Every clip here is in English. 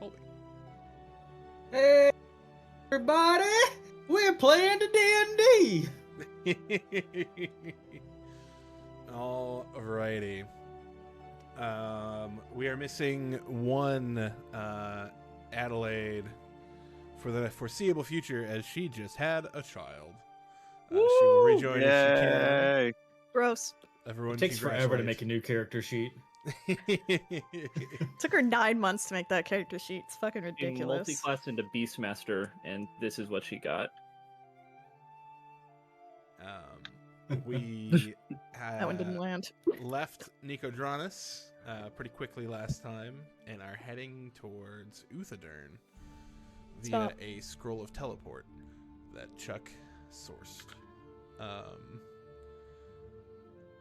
Colby. Hey, everybody! We're playing the D&D! Alrighty. We are missing one Adelaide for the foreseeable future, as she just had a child. She will rejoin if she can. Gross. Everyone, It takes forever to make a new character sheet. Took her 9 months to make that character sheet. It's fucking ridiculous. She multi-classed into Beastmaster, and this is what she got. We That one didn't land. left Nicodranus pretty quickly last time and are heading towards Uthadern via a scroll of teleport that Chuck sourced.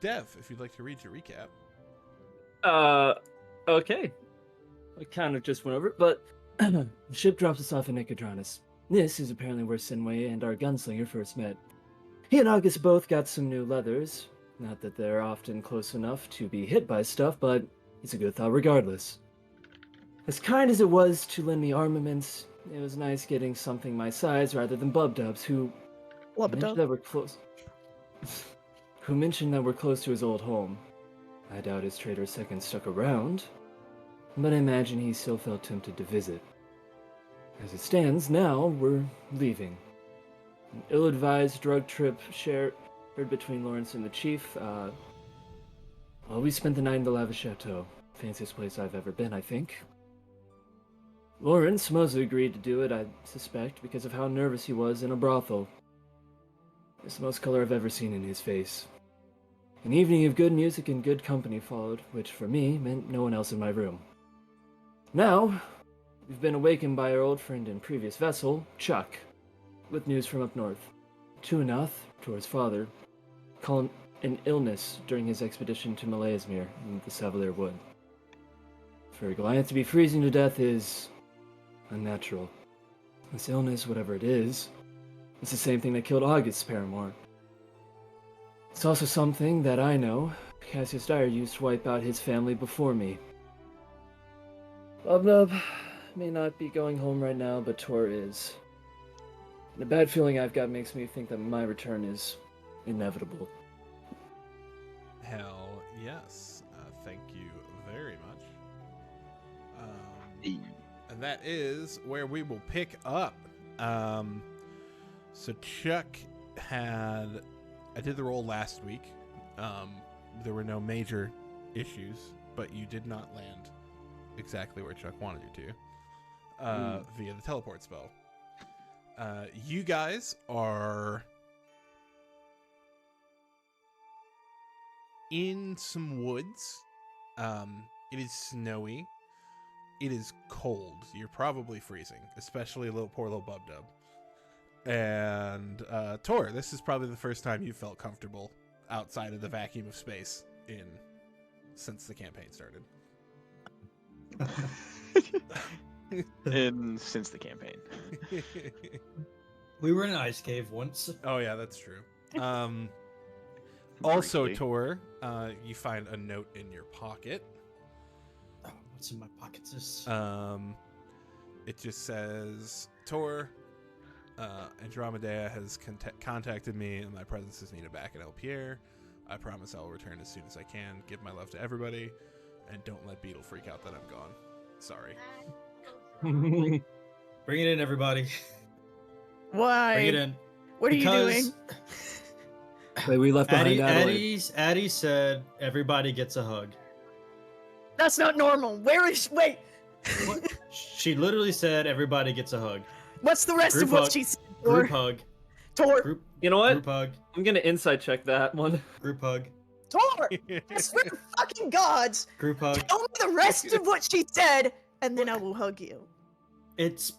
Dev, if you'd like to read your recap. Okay. I kind of just went over it, but the ship drops us off in Nicodranus. This is apparently where Sinway and our gunslinger first met. He and August both got some new leathers. Not that they're often close enough to be hit by stuff, but it's a good thought regardless. As kind as it was to lend me armaments, it was nice getting something my size rather than Bub-Dubs, who mentioned that we're close. Who mentioned that we're close to his old home. I doubt his traitor second stuck around, but I imagine he still felt tempted to visit. As it stands, now we're leaving. An ill-advised drug trip shared between Lawrence and the Chief. We spent the night in the Lava Chateau. Fanciest place I've ever been, I think. Lawrence mostly agreed to do it, I suspect, because of how nervous he was in a brothel. It's the most color I've ever seen in his face. An evening of good music and good company followed, which for me meant no one else in my room. Now, we've been awakened by our old friend and previous vessel, Chuck, with news from up north. Tuanath, Tor's father, called an illness during his expedition to Malayasmere in the Savalier Wood. For Goliath to be freezing to death is unnatural. This illness, whatever it is the same thing that killed August's paramour. It's also something that I know Cassius Dyer used to wipe out his family before me. Bub may not be going home right now, but Tor is. The bad feeling I've got makes me think that my return is inevitable. Hell yes. Thank you very much. And that is where we will pick up. So Chuck had... I did the roll last week. There were no major issues, but you did not land exactly where Chuck wanted you to via the teleport spell. You guys are in some woods. It is snowy. It is cold. You're probably freezing, especially poor little Bub-Dub. And Tor, this is probably the first time you felt comfortable outside of the vacuum of space since the campaign started. Since the campaign. We were in an ice cave once. Oh yeah, that's true. Also, Tor, you find a note in your pocket. Oh, what's in my pockets? It just says, Tor, Andromeda has contacted me, and my presence is needed back at El Pierre. I promise I will return as soon as I can. Give my love to everybody, and don't let Beetle freak out that I'm gone. Sorry. Bring it in, everybody. Why? Bring it in. What are you doing? Wait, we left behind Adelaide. Addie said everybody gets a hug. That's not normal. Wait. What? She literally said everybody gets a hug. What's the rest of what she said? Group hug. Tor. You know what? Group hug. I'm gonna inside check that one. Group hug. Tor. I swear to fucking gods. Group hug. Tell me the rest of what she said, and then I will hug you. It's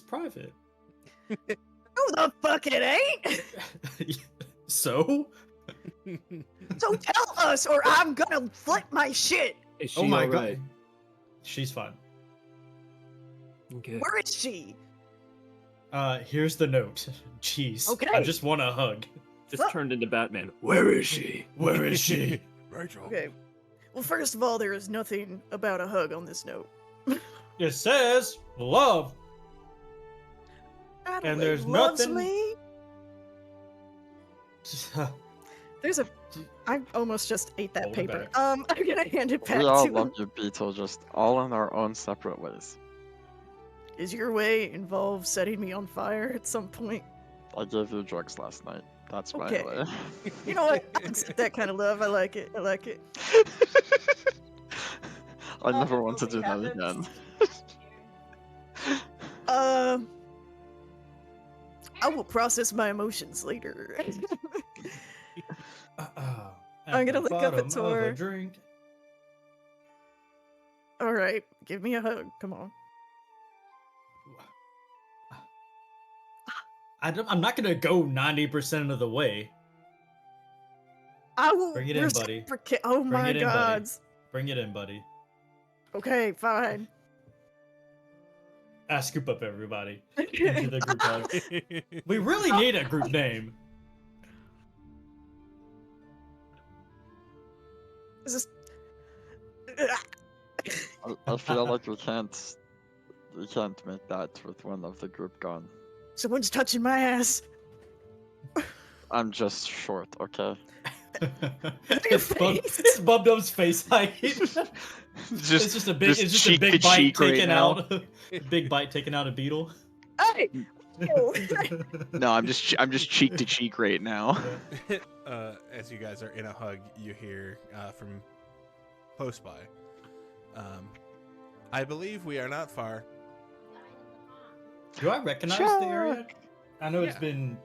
private. Who the fuck it ain't? So? So tell us, or I'm gonna flip my shit. Is she Oh my alright? god. She's fine. Okay. Where is she? Here's the note. Jeez. Okay. I just want a hug. Just turned into Batman. Where is she? Where is she? Rachel. Okay. Well, first of all, there is nothing about a hug on this note. It says love. Adelaide And there's loves nothing- me. There's a. I almost just ate that Hold it paper. back. I'm gonna hand it back We all to love him. you, Beetle, just all in our own separate ways. Is your way involve setting me on fire at some point? I gave you drugs last night. That's my Okay. way. You know what? I accept that kind of love. I like it. I like it. I never want to do that again. I will process my emotions later. I'm gonna look up at Tor. Drink. All right, give me a hug. Come on. I'm not gonna go 90% of the way. I will Bring it in, buddy. reciprocate. Oh Bring my it in, buddy. gods. Bring it in, buddy. Okay, fine. Scoop up everybody into the group hug. We really need a group name. Is this... I feel like we can't make that with one of the group gone. Someone's touching my ass. I'm just short, okay? It's Bubdub's face height. It's just a big bite taken out. Big bite taken out a beetle. Hey! Ew. No, I'm just cheek to cheek right now. As you guys are in a hug, you hear from close by. I believe we are not far. Do I recognize the area? I know it's Yeah. been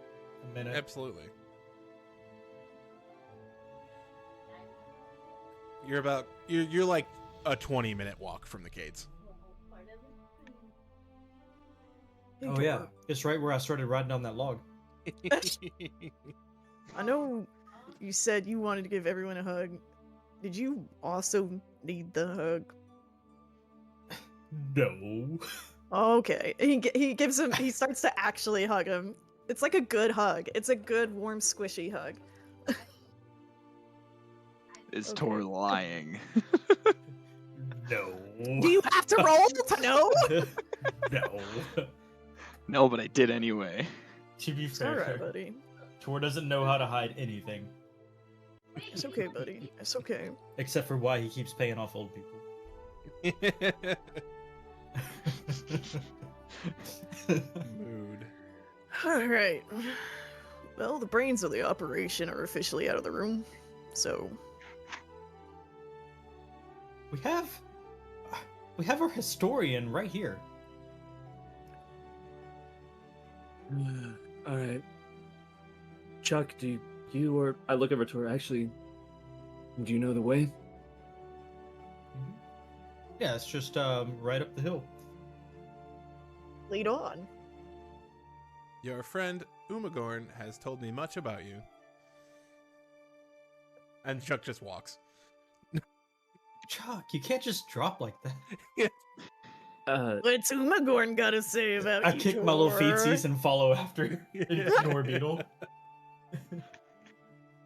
a minute. Absolutely. You're like a 20-minute walk from the gates. Oh yeah, it's right where I started riding down that log. I know you said you wanted to give everyone a hug. Did you also need the hug? No. Okay. He gives him. He starts to actually hug him. It's like a good hug. It's a good, warm, squishy hug. Is Okay. Tor lying? No. Do you have to roll to know? No. No, but I did anyway. To be It's alright, fair, buddy. Tor doesn't know how to hide anything, It's okay, buddy. It's okay. except for why he keeps paying off old people. Mood. Alright. Well, the brains of the operation are officially out of the room, so We have our historian right here. All right. Chuck, do you or I look over to her? Actually, do you know the way? Yeah, it's just right up the hill. lead on. Your friend Umagorn has told me much about you. And Chuck just walks. Chuck, you can't just drop like that. What's Umagorn got to say about I you? kick my little Tor? feetsies and follow after Ignore Beetle.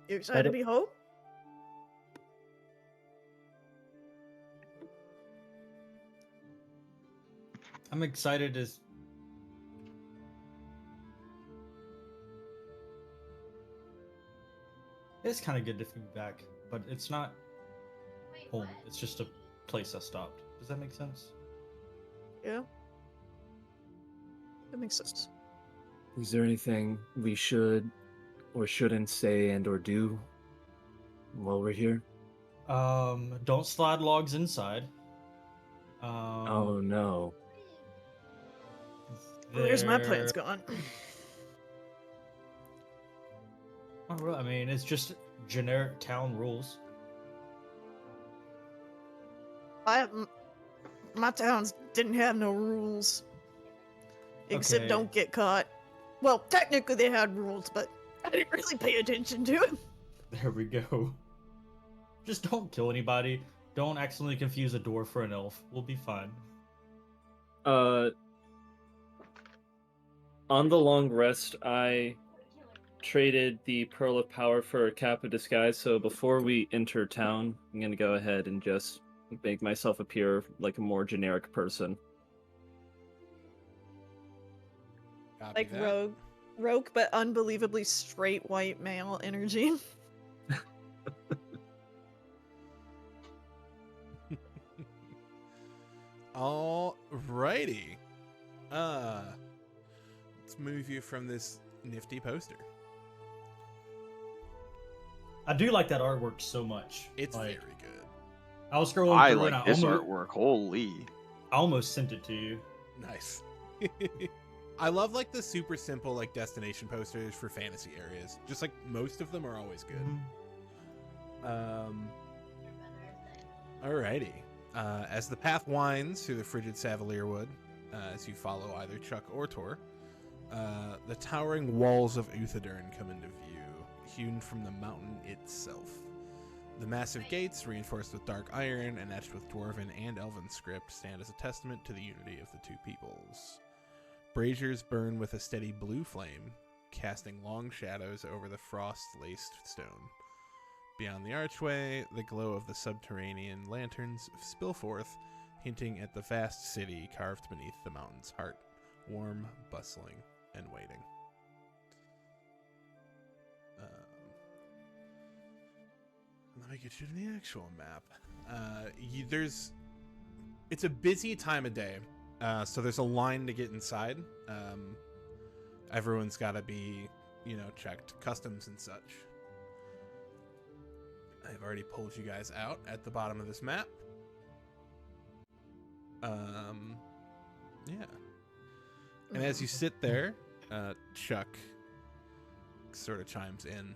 You excited to don't- be home? I'm excited as it's kind of good to be back, but it's not home. It's just a place I stopped. Does that make sense? Yeah. That makes sense. Is there anything we should or shouldn't say and or do while we're here? Don't slide logs inside. Oh no. Well, there's my there- plans gone. Oh, well, I mean, it's just generic town rules. My towns didn't have no rules. Except Okay. don't get caught. Well, technically they had rules, but I didn't really pay attention to them. There we go. Just don't kill anybody. Don't accidentally confuse a dwarf for an elf. We'll be fine. On the long rest, I traded the Pearl of Power for a Cap of Disguise, so before we enter town, I'm gonna go ahead and just make myself appear like a more generic person. Copy Like that. rogue, but unbelievably straight white male energy. Alrighty. Let's move you from this nifty poster. I do like that artwork so much. It's like, very good. I was scrolling I through and like I this almost, artwork. Holy. I almost sent it to you. Nice. I love like the super simple like destination posters for fantasy areas. Just like most of them are always good. Alrighty. As the path winds through the frigid Savalier Wood, as you follow either Chuck or Tor, the towering walls of Uthadern come into view, hewn from the mountain itself. The massive gates, reinforced with dark iron and etched with dwarven and elven script, stand as a testament to the unity of the two peoples. Braziers burn with a steady blue flame, casting long shadows over the frost-laced stone. Beyond the archway, the glow of the subterranean lanterns spill forth, hinting at the vast city carved beneath the mountain's heart, warm, bustling, and waiting. Let me get you to the actual map. It's a busy time of day, so there's a line to get inside. Everyone's got to be, checked, customs and such. I've already pulled you guys out at the bottom of this map. Yeah. And as you sit there, Chuck sort of chimes in.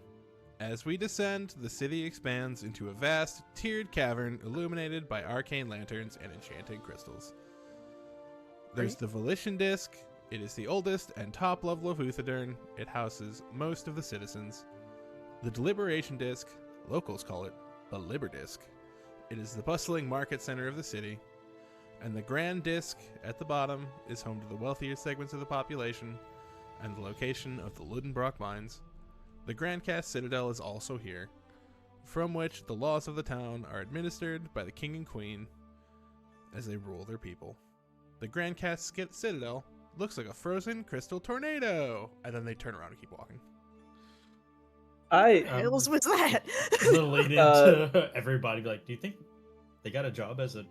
As we descend, the city expands into a vast, tiered cavern illuminated by arcane lanterns and enchanting crystals. There's the Volition Disc. It is the oldest and top level of Uthadern. It houses most of the citizens. The Deliberation Disc, locals call it the Liber Disc. It is the bustling market center of the city. And the Grand Disc at the bottom is home to the wealthier segments of the population and the location of the Ludenbrock mines. The Grand Cast Citadel is also here, from which the laws of the town are administered by the king and queen as they rule their people. The Grand Cast Citadel looks like a frozen crystal tornado, and then they turn around and keep walking. What the hells was that? Little lead into everybody. Be like, do you think they got a job as a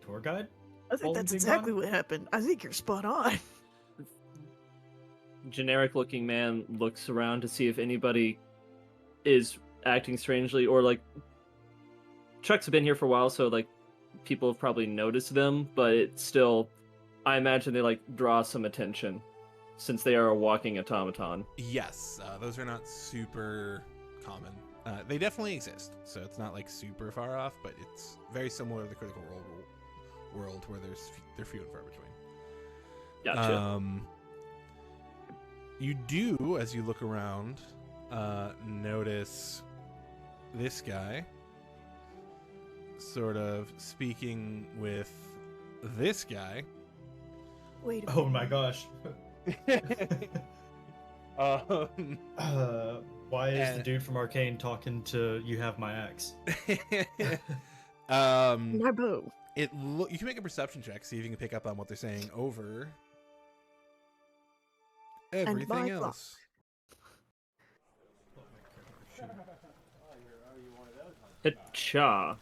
tour guide? I think that's exactly what happened. I think you're spot on. Generic looking man looks around to see if anybody is acting strangely, or like Chuck's been here for a while, so like people have probably noticed them, but it's still, I imagine they like draw some attention since they are a walking automaton. Yes, those are not super common. They definitely exist, so it's not like super far off, but it's very similar to the Critical Role world where they're few and far between. Gotcha. You do, as you look around, notice this guy sort of speaking with this guy. Wait a Oh my gosh. Why is the dude from Arcane talking to You Have My Axe? My bow. You can make a perception check, see if you can pick up on what they're saying over everything else. Cha.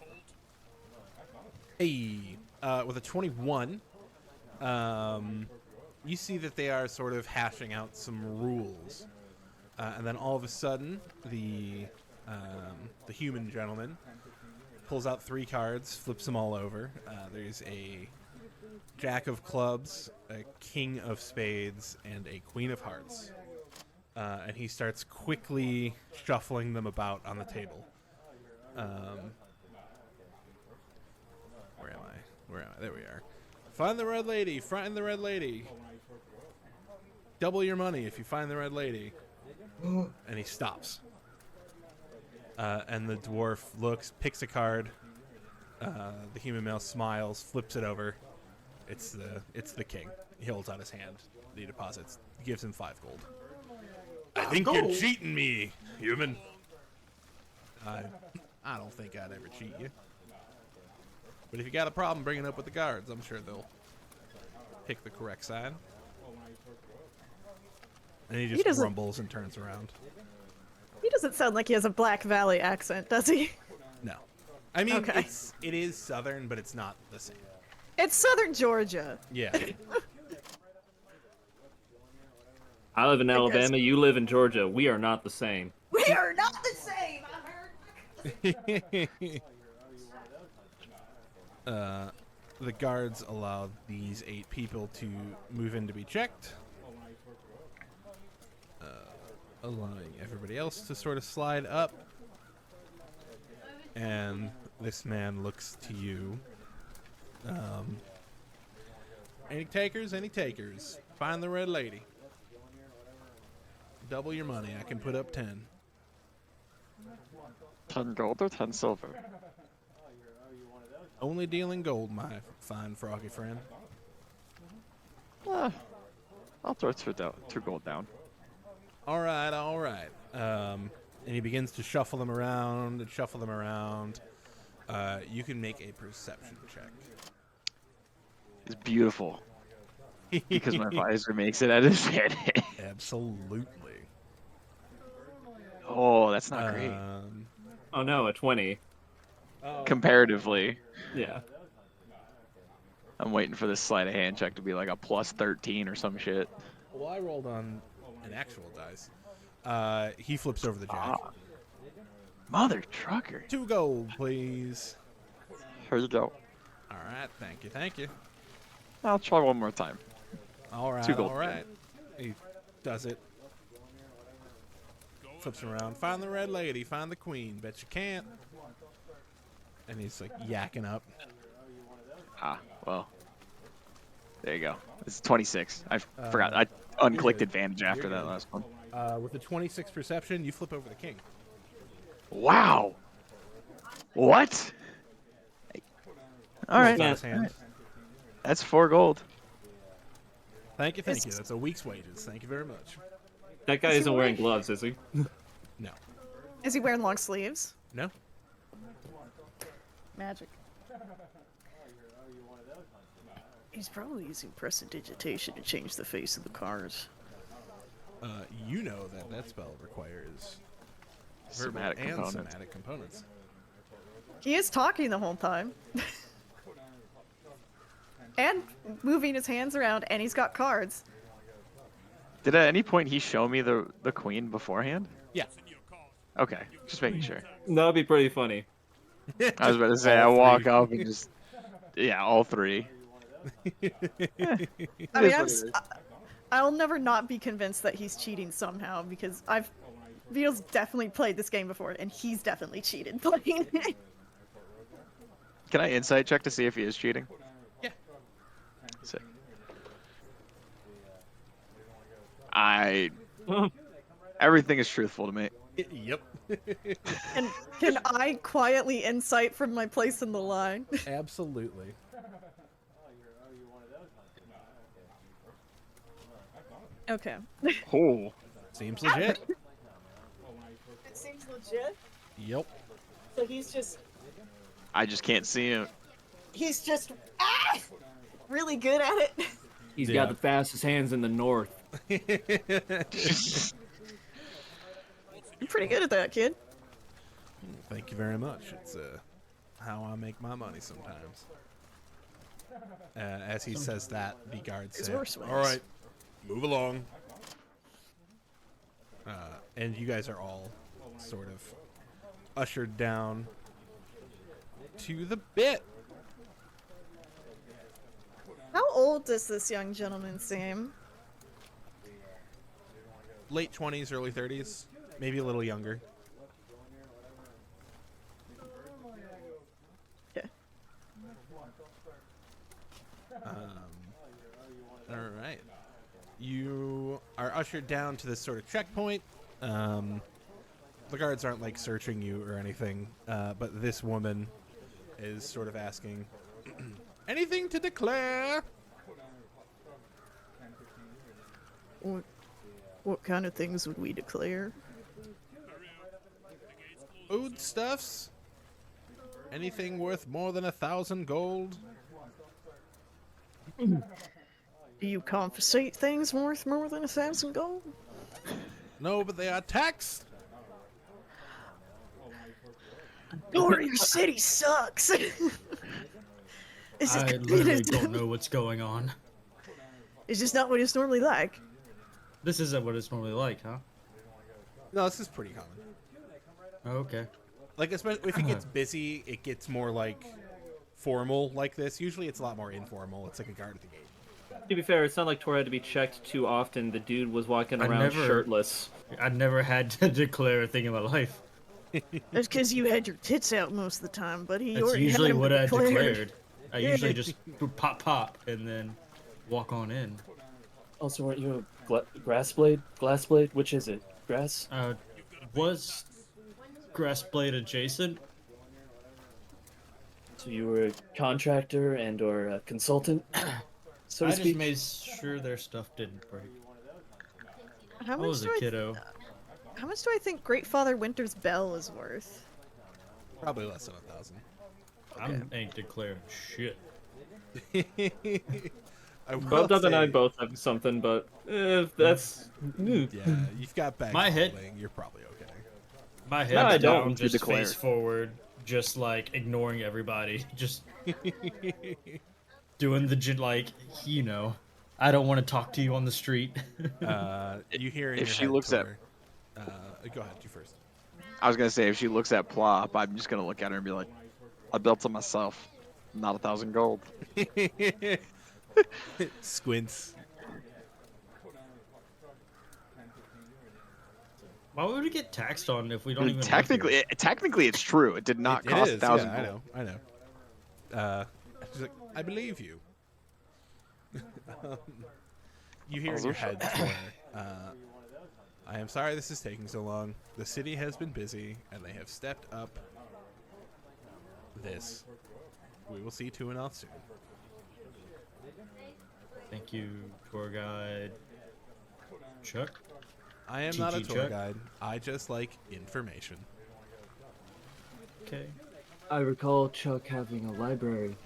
Hey, with a 21, you see that they are sort of hashing out some rules, and then all of a sudden, the human gentleman pulls out 3 cards, flips them all over. There's a Jack of Clubs, a King of Spades, and a Queen of Hearts. And he starts quickly shuffling them about on the table. Where am I? There we are. Find the red lady. Find the red lady. Double your money if you find the red lady. And he stops. And the dwarf looks, picks a card. The human male smiles, flips it over. It's the king. He holds out his hand. He deposits. He gives him 5 gold. I think you're cheating me, human. I don't think I'd ever cheat you. But if you got a problem bringing up with the guards, I'm sure they'll pick the correct side. And he just grumbles and turns around. He doesn't sound like he has a Black Valley accent, does he? No. I mean, Okay. it is southern, but it's not the same. It's southern Georgia. Yeah. I live in Alabama, you live in Georgia. We are not the same. We are not the same, The guards allowed these 8 people to move in to be checked. Allowing everybody else to sort of slide up. And this man looks to you. Any takers? Any takers? Find the red lady. Double your money. I can put up 10. 10 gold or 10 silver? Only dealing gold, my fine froggy friend. I'll throw 2 gold down. All right. And he begins to shuffle them around and shuffle them around. You can make a perception check. It's beautiful. Because my visor makes it at his head. Absolutely. Oh, that's not great. Oh no, a 20. Comparatively. Yeah. I'm waiting for this sleight of hand check to be like a plus 13 or some shit. Well, I rolled on an actual dice. He flips over the jack. Mother trucker. 2 gold, please. Here you go. All right, thank you. I'll try one more time. All right, 2 gold. all right. He does it. Flips around. Find the red lady. Find the queen. Bet you can't. And he's like yakking up. Well. There you go. It's 26. I forgot. I unclicked advantage after that last one. With a 26 perception, you flip over the king. Wow. What? All right. His hand. That's 4 gold. Thank you. That's a week's wages. Thank you very much. That guy isn't wearing gloves, is he? No. Is he wearing long sleeves? No. Magic. He's probably using prestidigitation to change the face of the cars. You know that spell requires verbal Somatic and components. somatic components. He is talking the whole time. And moving his hands around, and he's got cards. Did at any point he show me the queen beforehand? Yeah. Okay, just making sure. That'd be pretty funny. I was about to say, I All walk three. up and just... Yeah, all 3. I mean, I'll never not be convinced that he's cheating somehow, because Vito's definitely played this game before, and he's definitely cheated playing it. Can I insight check to see if he is cheating? Yeah. Sick. Everything is truthful to me. Yep. And can I quietly insight from my place in the line? Absolutely. Okay. Oh. Seems legit. It seems legit. Yep. So he's just I just can't see him. really good at it. He's Yeah. got the fastest hands in the north. You're pretty good at that, kid. Thank you very much. It's how I make my money sometimes. As he says that, the guards There's say, worse ways. "All right, move along." And you guys are all sort of ushered down to the bit. How old does this young gentleman seem? Late 20s, early 30s, maybe a little younger. Okay. All right. You are ushered down to this sort of checkpoint. The guards aren't like searching you or anything, but this woman is sort of asking, anything to declare? What kind of things would we declare? Foodstuffs? Anything worth more than 1,000 gold? Do you confiscate things worth more than 1,000 gold? No, but they are taxed. Or your city sucks. I literally don't know what's going on. It's just not what it's normally like. This isn't what it's normally like, huh? No, this is pretty common. Oh, okay. Like, especially if it gets busy, it gets more like formal like this. Usually it's a lot more informal. It's like a guard at the gate. To be fair, it's not like Tor had to be checked too often. The dude was walking around shirtless. I never had to declare a thing in my life. That's because you had your tits out most of the time, buddy. That's usually what I declared. I Yeah. usually just pop, and then walk on in. Also, weren't you a grass blade? Glass blade? Which is it? Grass? Was Grassblade adjacent? So you were a contractor and or a consultant, so to I speak? just made sure their stuff didn't break. How I much was a kiddo. How much do I think Great Father Winter's bell is worth? Probably less than 1,000. I ain't declaring shit. Bob and I both have something, but that's... Yeah, you've got bags My of head- holding, you're probably okay. My head No, I don't. down, You just declare. face forward, just like ignoring everybody, just doing the like, you know, I don't want to talk to you on the street. You hear in If your she head, looks at- Tor, go ahead, you first. I was gonna say, if she looks at Plop, I'm just gonna look at her and be like, I built it myself. Not 1,000 gold. Squints. Why would we get taxed on if we don't even? Technically, it's true. It did not It cost is, 1,000 yeah, gold. I know. She's like, I believe you. You hear in your head, Tor, I am sorry this is taking so long. The city has been busy, and they have stepped up this. We will see to and off soon. Thank you, tour guide. Chuck. I am not a GG tour Chuck. guide. I just like information. Okay. I recall Chuck having a library.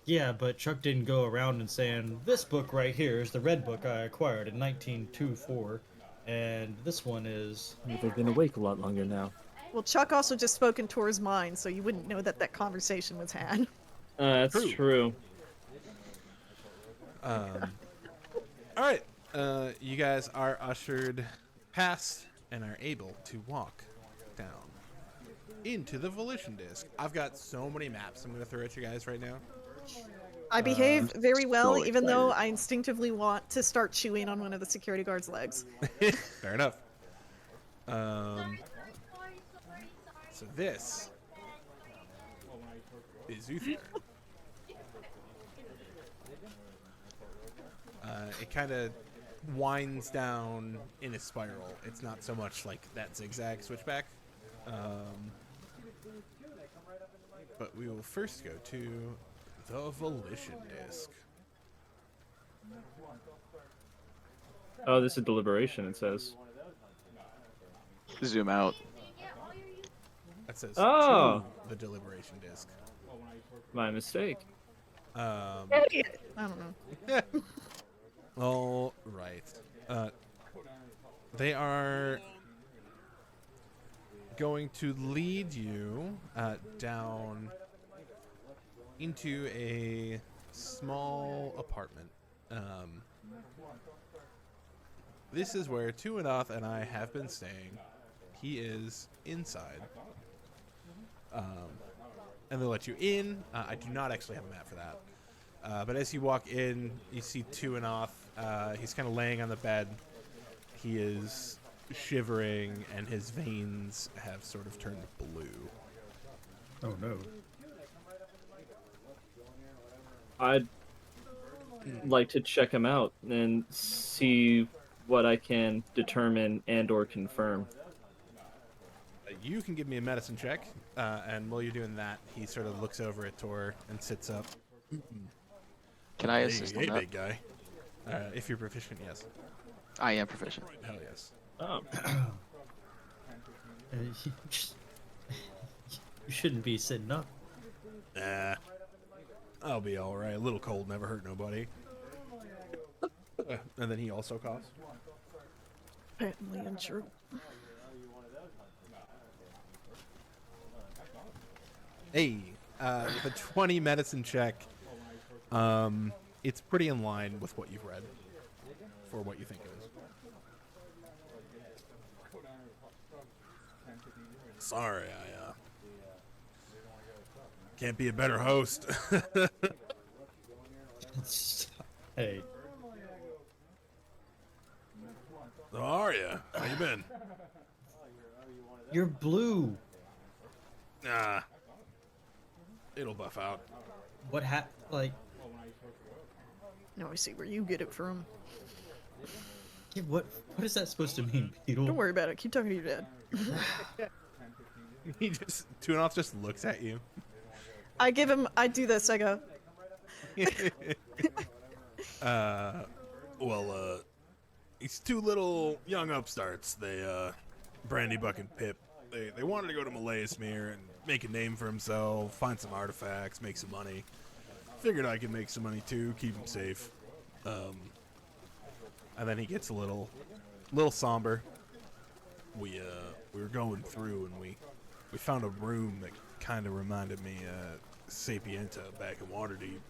Yeah, but Chuck didn't go around and saying, this book right here is the red book I acquired in 1924, and this one is... They've been awake a lot longer now. Well, Chuck also just spoke in Tor's mind, so you wouldn't know that that conversation was had. That's true. Alright, you guys are ushered past and are able to walk down into the Volition Disc. I've got so many maps I'm going to throw at you guys right now. I behaved very well, so even though excited. I instinctively want to start chewing on one of the security guard's legs. Fair enough. So this is Uther. It kind of winds down in a spiral. It's not so much like that zigzag switchback. But we will first go to the Volition Disc. Oh, this is deliberation, it says. Zoom out. That says Oh. to the Deliberation Disc. My mistake. I don't know. All right. They are going to lead you down into a small apartment. This is where Tuanoth and I have been staying. He is inside. And they'll let you in. I do not actually have a map for that. But as you walk in, you see Tuanoth. He's kind of laying on the bed. He is shivering, and his veins have sort of turned blue. Oh no. I'd like to check him out and see what I can determine and or confirm. You can give me a medicine check, and while you're doing that, he sort of looks over at Tor and sits up. Can I assist on Hey, that? big guy. If you're proficient, yes. I am proficient. Hell yes. Oh. You shouldn't be sitting up. I'll be all right. A little cold never hurt nobody. And then he also coughs. Apparently untrue. Hey, the 20 medicine check. It's pretty in line with what you've read for what you think it is. Sorry, I can't be a better host. Hey. How are you? How you been? You're blue. Nah. It'll buff out. What like... Now I see where you get it from. Yeah, what is that supposed to mean, Beetle? Don't worry about it. Keep talking to your dad. Tunoff just looks at you. I do this. I go, These two little young upstarts, Brandy Buck and Pip, they wanted to go to Malayasmere and make a name for himself, find some artifacts, make some money. Figured I could make some money too, keep him safe. And then he gets a little somber. We were going through and we found a room that kind of reminded me Sapienta back in Waterdeep.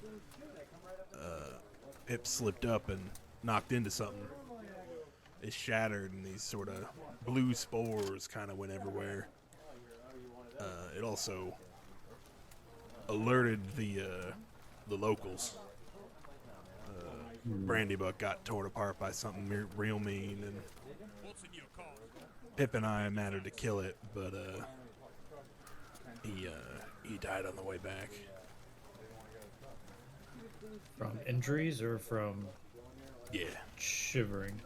Pip slipped up and knocked into something. It shattered and these sort of blue spores kind of went everywhere. It also alerted the locals. Brandybuck got torn apart by something real mean, and Pip and I managed to kill it, but he died on the way back. From injuries or from Yeah. shivering?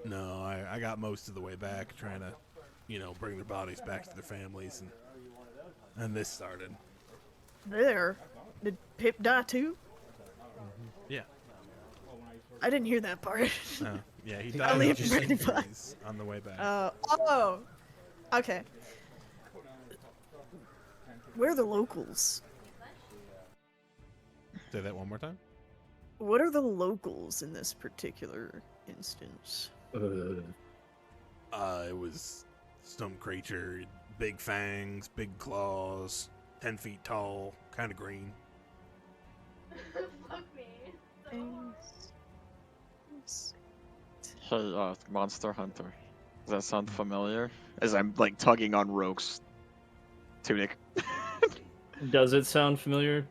No, I got most of the way back trying to, bring their bodies back to their families, and this started. there. Did Pip die too? Yeah. I didn't hear that part. Yeah, he I died leave of his Brandy injuries on the way back. Oh. Okay. Where are the locals? Say that one more time. What are the locals in this particular instance? It was some creature, big fangs, big claws, 10 feet tall, kind of green. Fuck me. Hey, Monster Hunter. Does that sound familiar? As I'm like tugging on Roke's tunic. Does it sound familiar?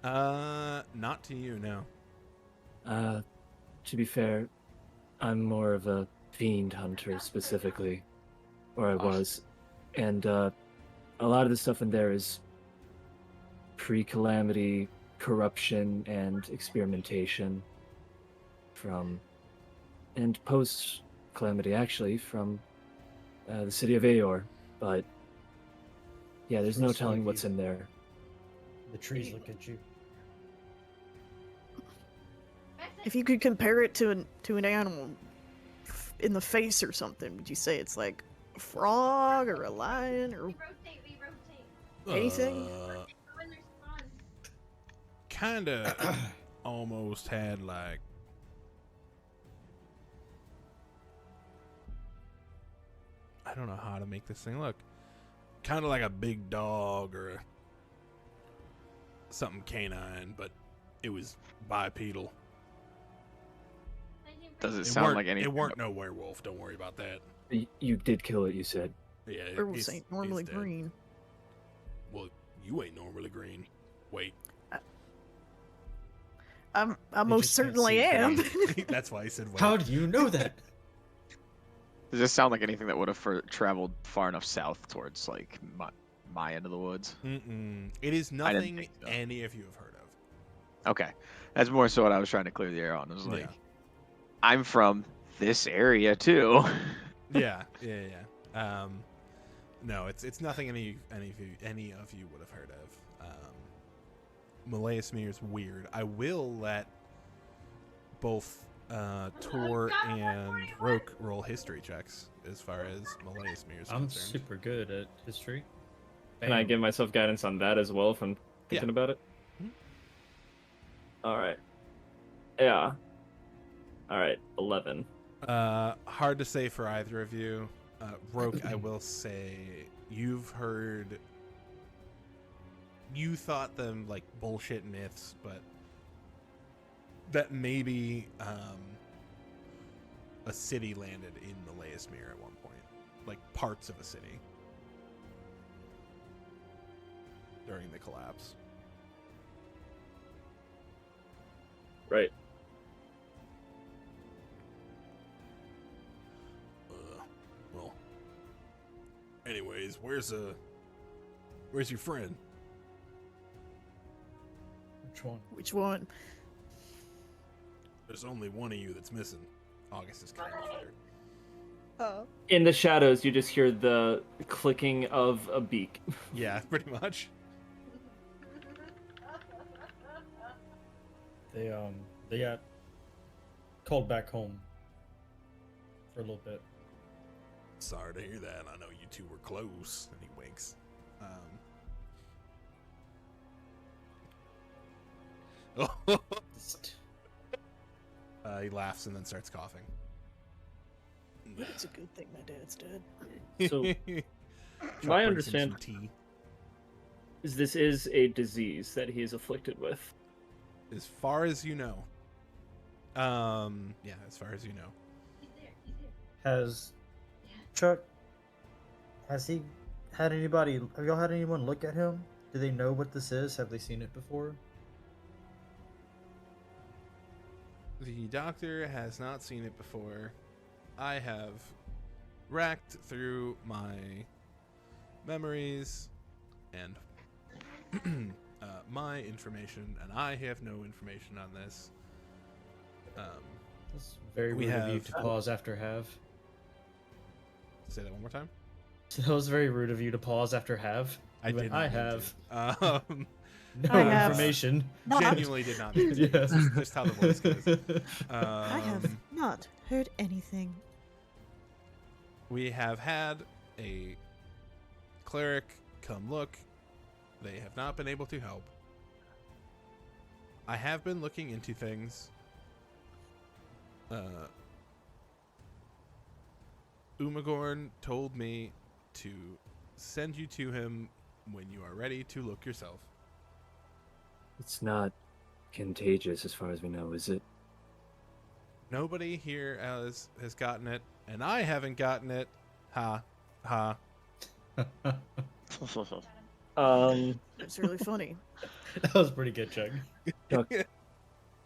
Not to you, no. To be fair, I'm more of a fiend hunter specifically, or I was, and a lot of the stuff in there is pre-calamity corruption and experimentation and post-calamity actually from the city of Aor, but yeah, there's no telling what's in there. The trees look at you. If you could compare it to an animal in the face or something, would you say it's like a frog or a lion or We rotate. anything? When there's fun. Kinda almost had like I don't know how to make this thing look. Kind of like a big dog or something canine, but it was bipedal. Does it It sound weren't- like anything? It weren't no werewolf. Don't worry about that. You did kill it, you said. Yeah, Werewolves ain't normally it's dead. green. Well, you ain't normally green. Wait, I They most just can't certainly see am. that's why I said wait. How do you know that? Does this sound like anything that would have traveled far enough south towards like my end of the woods? Mm-mm. It is I didn't nothing think so. any of you have heard of. Okay, that's more so what I was trying to clear the air on. It was like, Yeah. I'm from this area too. Yeah. No, it's nothing any of you would have heard of. Malayasmere is weird. I will let both Tor and Roke roll history checks as far as Malleus Mirror is I'm concerned. super good at history. Can I Bam. give myself guidance on that as well if I'm thinking about it? Mhm. All right. Yeah. All right. 11. Hard to say for either of you. Roke, I will say you've heard. You thought them like bullshit myths, but that maybe a city landed in Malleus Mirror at one point, like parts of a city during the collapse. Right. Well, anyways, where's your friend? Which one? Which one? There's only one of you that's missing. August is kind of there. Oh. In the shadows, you just hear the clicking of a beak. Yeah, pretty much. They got called back home for a little bit. Sorry to hear that. I know you two were close. And he winks. He laughs and then starts coughing. It's a good thing my dad's dead. So, Chuck my brings him some understand tea. is this is a disease that he is afflicted with. As far as you know. Yeah, as far as you know. He's there. He's there. Has Chuck, has he had anybody, have y'all had anyone look at him? Do they know what this is? Have they seen it before? The doctor has not seen it before. I have racked through my memories and my information, and I have no information on this. That's very We rude of you have- to pause after have. Say that one more time. That was very rude of you to pause after have. I did. I not mean have to. no I have information. Not, Genuinely did not mean to. Yes. Just how the voice goes. I have not heard anything. We have had a cleric come look. They have not been able to help. I have been looking into things. Umagorn told me to send you to him when you are ready to look yourself. It's not contagious as far as we know, is it? Nobody here has gotten it, and I haven't gotten it. Ha. Ha. It's really funny. That was pretty good, Chuck. Chuck,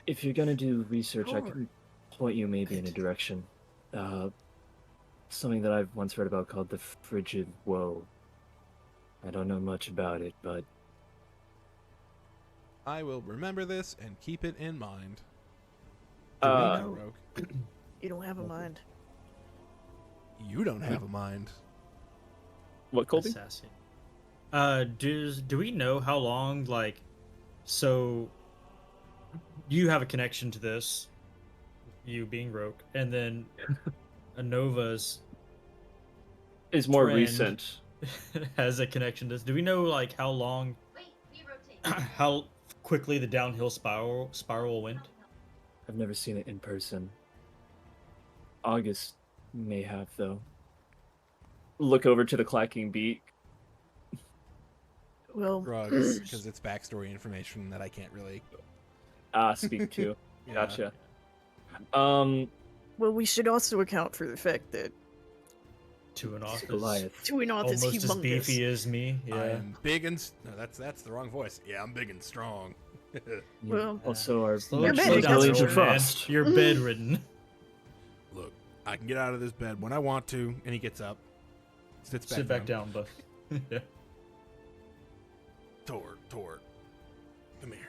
if you're gonna do research, I can point you maybe in a direction. Something that I've once read about called the Frigid Woe. I don't know much about it, but I will remember this and keep it in mind. Rogue. You don't have a mind. You don't have a mind. what, Colby? Assassin. Do we know how long, like, so you have a connection to this, you being Roke, and then Anova's Is more friend recent. has a connection to this. Do we know, like, how long, Wait, we rotate. how quickly the downhill spiral went? I've never seen it in person. August may have, though. Look over to the clacking beak. Well, Drugs, because it's backstory information that I can't really. Speak to. Yeah. Gotcha. well, we should also account for the fact that To an office. Goliath. Tuinoth is Almost as humongous. beefy as me. I Yeah. am big and no, that's the wrong voice. Yeah, I'm big and strong. Well, Also, our Slow You're slow bedridden, down, that's old true. man. frost. You're bedridden. Look, I can get out of this bed when I want to, and he gets up, sits back, Sit back down, Buff. Yeah. Tor, come here.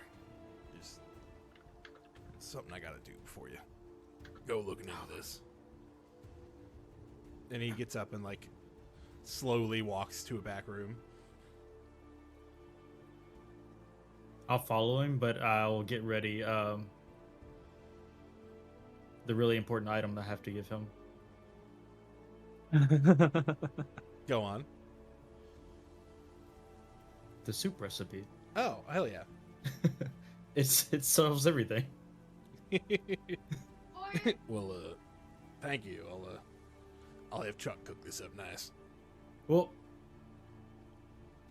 Just something I gotta do before you go looking into this. And he gets up and like slowly walks to a back room. I'll follow him, but I'll get ready. the really important item I have to give him. Go on. The soup recipe. Oh, hell yeah. It solves everything. Well, thank you. I'll have Chuck cook this up nice. Well,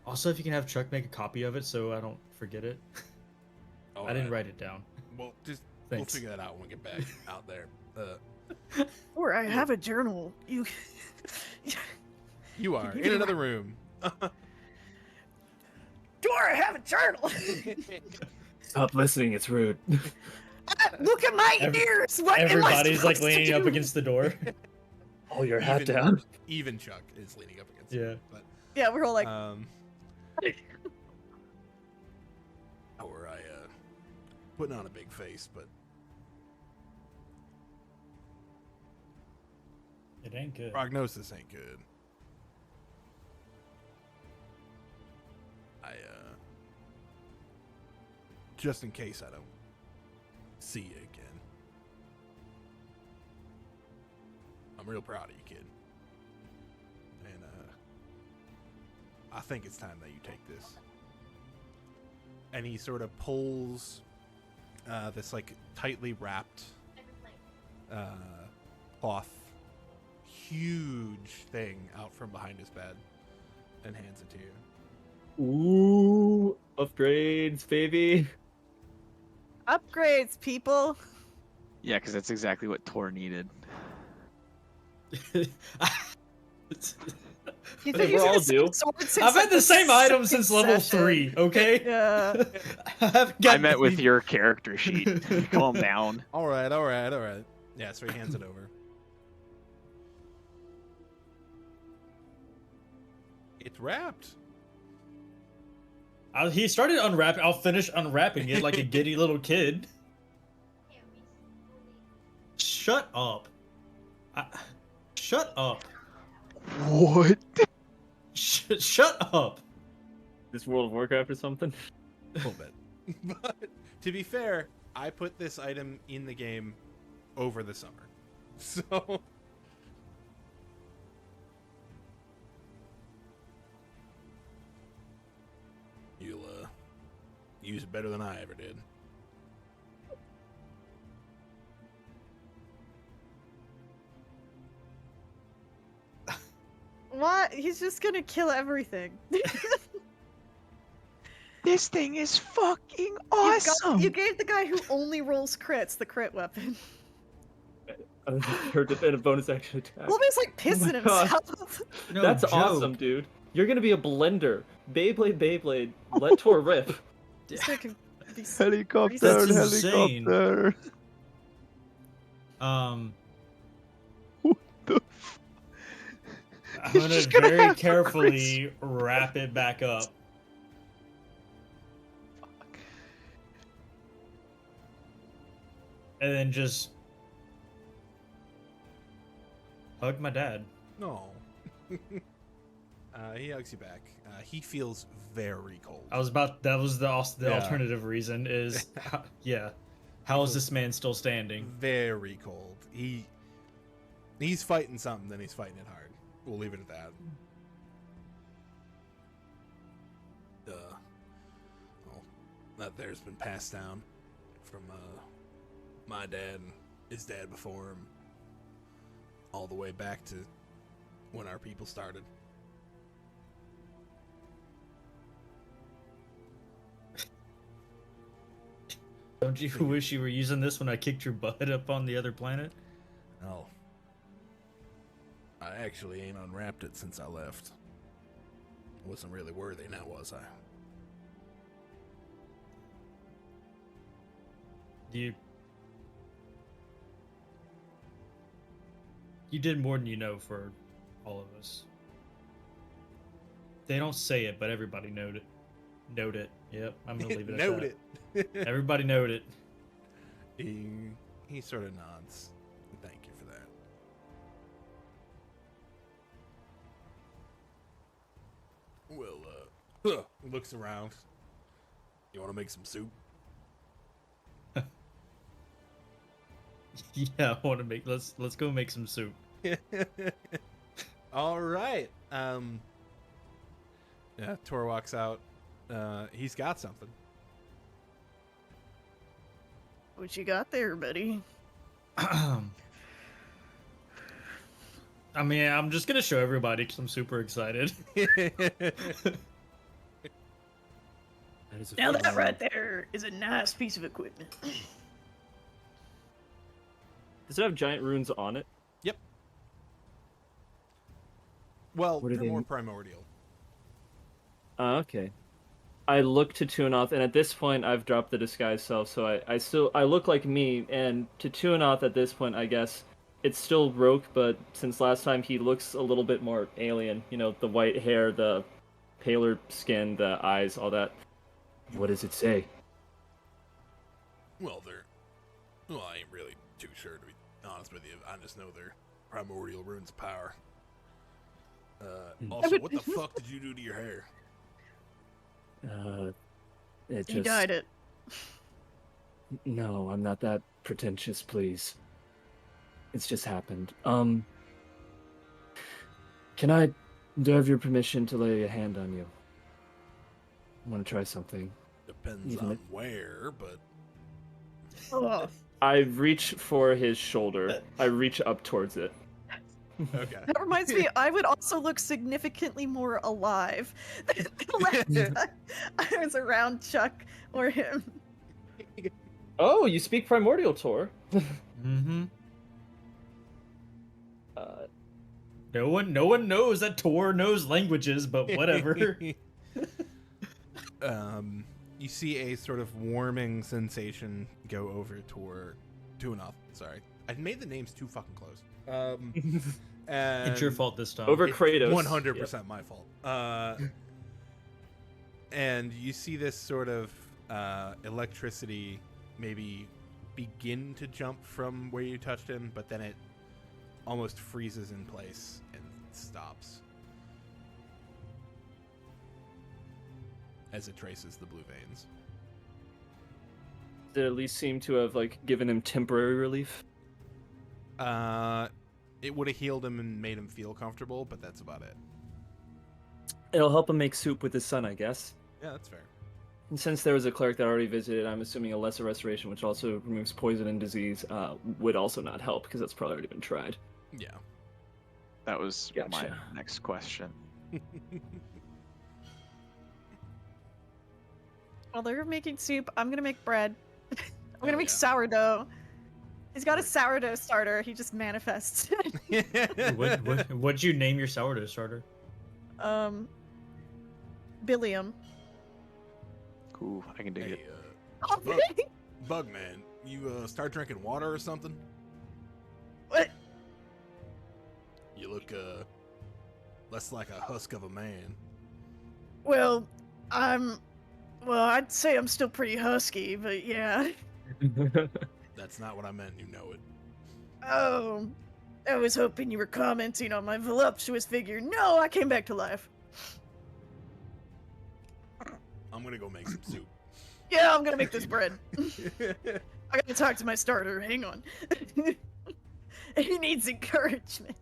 also if you can have Chuck make a copy of it so I don't forget it. I didn't write it down. Well, just Thanks. we'll figure that out when we get back out there. Or I have a journal. You. You are You in do- another room. Dora, I have a journal. Stop listening, it's rude. Look at my Every- ears. What Everybody's am I like supposed to leaning up do? against the door. Hold your hat Even- down. Even Chuck is leaning up against Yeah. it. But Yeah, we're all like, or I putting on a big face, but It ain't good. prognosis ain't good. Just in case I don't see you again. I'm real proud of you, kid. And I think it's time that you take this. And he sort of pulls this like tightly wrapped cloth, huge thing out from behind his bed and hands it to you. Ooh, upgrades, baby. upgrades, people. Yeah, because that's exactly what Tor needed. You I think think he's we're all gonna sell due. swords since, I've like, had the same second item since level session? 3, okay? Yeah. I haven't I gotten met with any- your character sheet. Calm down. All right. Yeah, so he hands it over. It's wrapped. He started unwrapping. I'll finish unwrapping it like a giddy little kid. Shut up. Shut up. What? Shut up. This World of Warcraft or something? A little bit. But to be fair, I put this item in the game over the summer. So you'll use it better than I ever did. What? He's just gonna kill everything. This thing is fucking You gave the guy who only rolls crits the crit weapon. Or defend a bonus action attack. Wilbur's like pissing my God. himself. No That's joke. awesome, dude. You're gonna be a blender. Beyblade, let Tor rip. He's gonna be Helicopter, That's insane. helicopter. I'm The gonna just gonna very have to carefully wrap it back up. And then just hug my dad. No. He hugs you back. He feels very cold. That was the Yeah. alternative reason is how is this man still standing? Very cold. He's fighting something, then he's fighting it hard. We'll leave it at that. Well, that there's been passed down from my dad and his dad before him, all the way back to when our people started. Don't you wish you were using this when I kicked your butt up on the other planet? Oh. I actually ain't unwrapped it since I left. Wasn't really worthy now, was I? You did more than you know for all of us. They don't say it, but everybody knowed it. Knowed it. Yep, I'm gonna leave it at Note that. it. Everybody knowed it. He sort of nods. Thank you for that. Well, looks around. You want to make some soup? Yeah, I want to make. Let's go make some soup. All right. Yeah, Tor walks out. He's got something. What you got there, buddy? I mean, I'm just gonna show everybody because I'm super excited. That is a Now fun that one. right there is a nice piece of equipment. Does it have giant runes on it? Yep. Well, What are they're they? more primordial. Okay. I look to Tunoth, and at this point, I've dropped the disguise self, so I look like me. And to Tunoth, at this point, I guess it's still Roke, but since last time, he looks a little bit more alien. You know, the white hair, the paler skin, the eyes, all that. What does it say? Well, I ain't really too sure, to be honest with you. I just know they're primordial runes of power. Also, what the fuck did you do to your hair? It He just... dyed it. No, I'm not that pretentious, please. It's just happened. Do I have your permission to lay a hand on you? I want to try something. Depends Even on if- where, but Oh, I reach for his shoulder. I reach up towards it. okay. that reminds me, I would also look significantly more alive the last time I was around Chuck or him. Oh, you speak primordial, Tor. Mm-hmm. Uh, No one knows that Tor knows languages, but whatever. You see a sort of warming sensation go over Tunoth. Sorry, I made the names too fucking close. And It's your fault this time. Over Kratos. 100% my fault. And you see this sort of electricity maybe begin to jump from where you touched him, but then it almost freezes in place and stops as it traces the blue veins. Did it at least seem to have given him temporary relief? It would have healed him and made him feel comfortable, but that's about it. It'll help him make soup with his son, I guess. Yeah, that's fair. And since there was a cleric that already visited, I'm assuming a lesser restoration, which also removes poison and disease, would also not help because that's probably already been tried. Yeah. That was my Gotcha. next question. While they're making soup, I'm gonna make bread. I'm gonna Oh, make yeah. sourdough. He's got a sourdough starter. He just manifests. What'd you name your sourdough starter? Billiam. Cool, I can dig Hey, it. Oh, Bugman, you start drinking water or something? what? You look less like a husk of a man. Well, I'd say I'm still pretty husky, but yeah. That's not what I meant, you know it. Oh, I was hoping you were commenting on my voluptuous figure. No, I came back to life. I'm gonna go make some soup. Yeah, I'm gonna make this bread. I gotta talk to my starter. Hang on. He needs encouragement.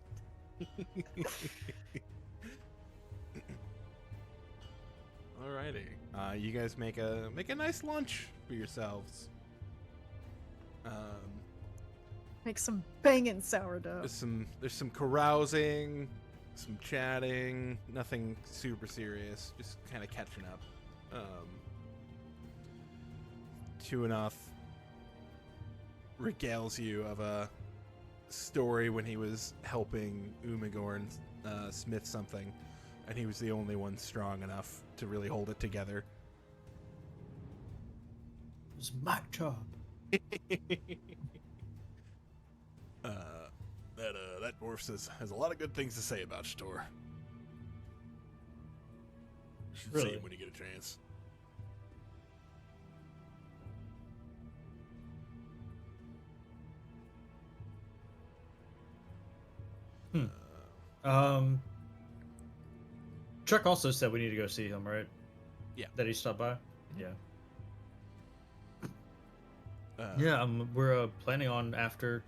Alrighty. You guys make a nice lunch for yourselves. Make some banging sourdough. There's some carousing, some chatting, nothing super serious, just kind of catching up. Tuanoth regales you of a story when he was helping Umagorn smith something, and he was the only one strong enough to really hold it together. It's my job. That dwarf has a lot of good things to say about Shtor. You should see Really? him when you get a chance. Chuck also said we need to go see him, right? Yeah. That he stopped by? Yeah. Yeah, we're planning on after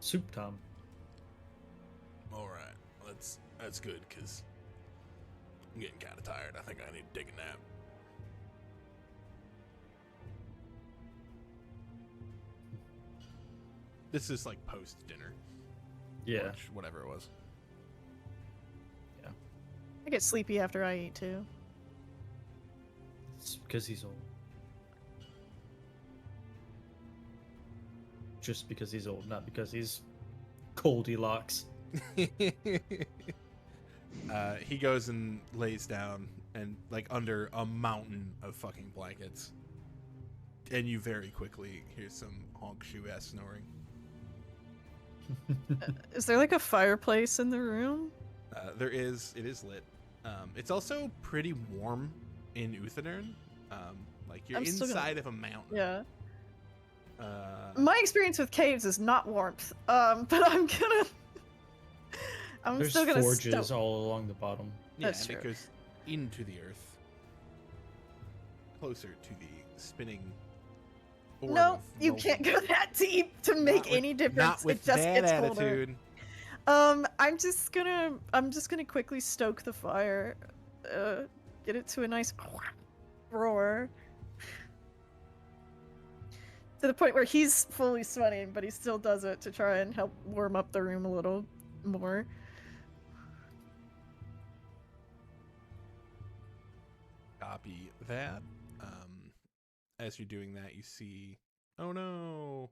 soup time. All right, that's good because I'm getting kind of tired. I think I need to take a nap. This is like post dinner. Yeah. Lunch, whatever it was. I get sleepy after I eat too. It's because he's old. Just because he's old, not because he's Goldilocks. He goes and lays down and like under a mountain of fucking blankets, and you very quickly hear some honk shoe ass snoring. Is there like a fireplace in the room? It is lit. It's also pretty warm in Uthadern. Like you're I'm still gonna- inside of a mountain. Yeah. Uh, My experience with caves is not warmth. But I'm There's still gonna forges stoke. all along the bottom. yeah, That's and it true. goes into the earth, closer to the spinning. orb No, of you molten- can't go that deep to make Not with- any difference. Not with it just that gets colder. attitude. I'm just gonna quickly stoke the fire. Get it to a nice roar. To the point where he's fully sweating, but he still does it to try and help warm up the room a little more. Copy that. As you're doing that, you see. Oh no!